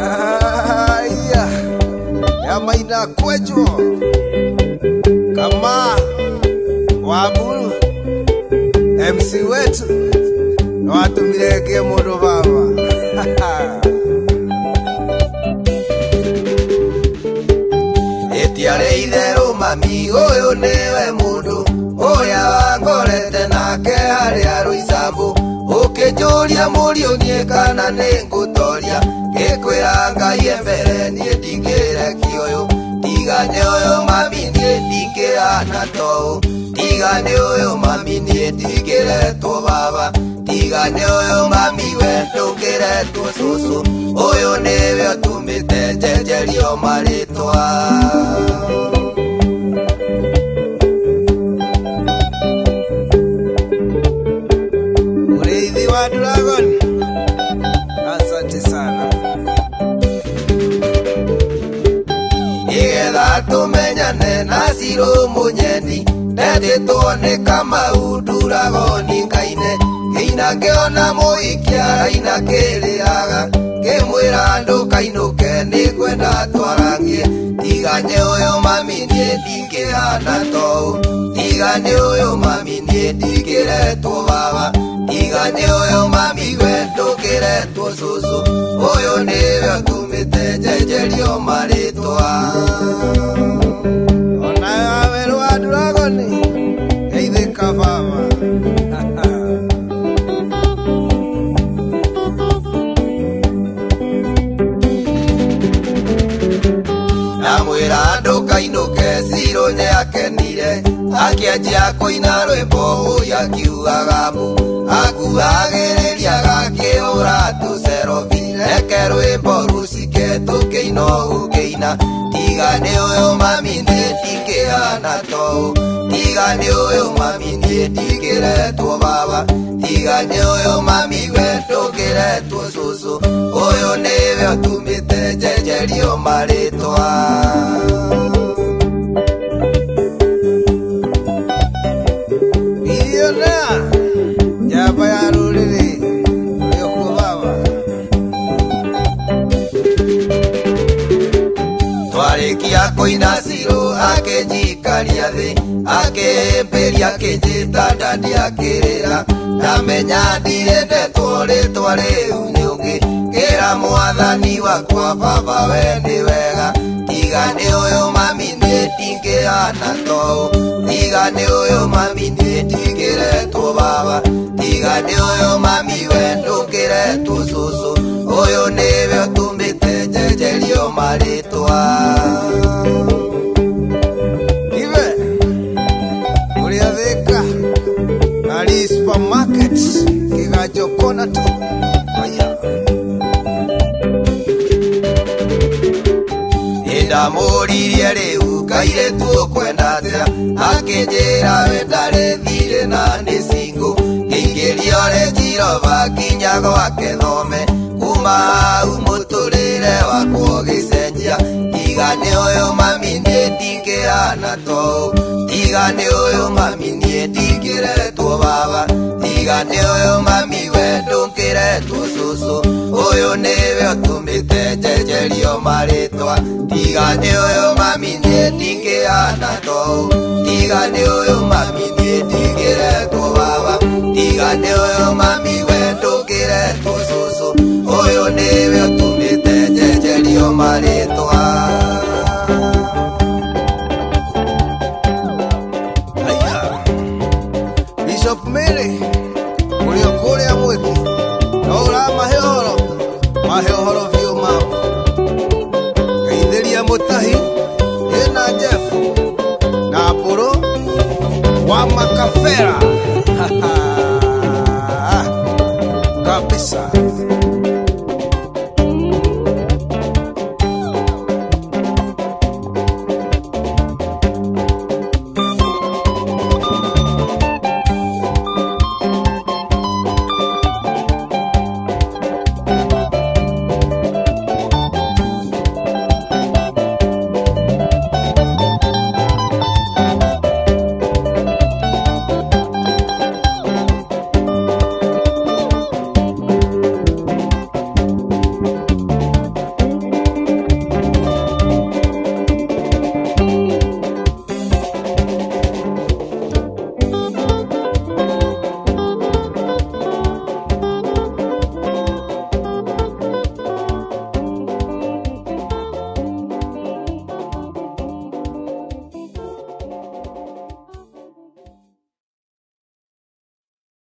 Aya, ya maina kwejo kama Wabulu MC wetu watumileke mudo baba. Etiare idero mami oyo newe mudo oya wangorete nake ari aruisambu ukijuria murio nie kana ningutoria gikwira Ngai embere nie ndingire kioyo tigane oyo mami nie ndingirana to tigane oyo mami nie ndingire to baba tigane oyo mami we ndungire to susu oyo newe tumite jejerio maritwa. Dragon, asante sana. Igetha tumenyane na siro munyendi nende tuone kama uduragoni kaine ina ngeona muikia ina kiriaga kimwira andu kainuke ni kwenda twarangie tigane uyo mami nie ndingirana to tigane uyo mami nie ndingire to baba tigane uyo mami we ndungire to susu uyo niwe tumite jejerio maritwa. Ona yawe rwa dragoni geithika baba. Namwira andu kainuke siro nye akenire akianjia kuina rwimbo uyu akiugaga mu akuagiriria gakiura tucerobi reke rwimbo rucike tukiina ukiina tigane uyu mami nie ndingirana to tigane uyu mami nie ndingire to baba tigane uyu mami we ndungire to susu uyu niwe tumite jejerio maritwa. Twarikia kuina siro akejikaria thi akemperia akejita ndandi akirira ndamenya ndirende twaritwa riu nyungi kira mwathani wakwa baba we ni wega tigane uyu mami nie ndingirana to tigane uyu mami nie ndingire to baba tigane uyu mami we ndungire to susu uyu niwe tumite jejerio maritwa. Ive uria thika ali supermarket kigajokona tu aya ndamuririe riu kaire tu kwenda atia akinjira wendare thire na ni singu ingirio rejiro bakinya gwake thome kuma umuturire wakwo gicenjia tigane uyu mami nie ndingirana to tigane uyu mami nie ndingire to baba tigane uyu mami we ndungire to susu uyu niwe tumite jejerio maritwa tigane uyu mami nie ndingirana to tigane uyu mami nie ndingire to baba tigane uyu mami we ndungire to susu uyu niwe tumite jejerio maritwa. Aya Bishop Mary urio kuria mwiki ora mahehoro vio mau geithĩria mutahi ena Jeff na Buru wa Makafera kabisa.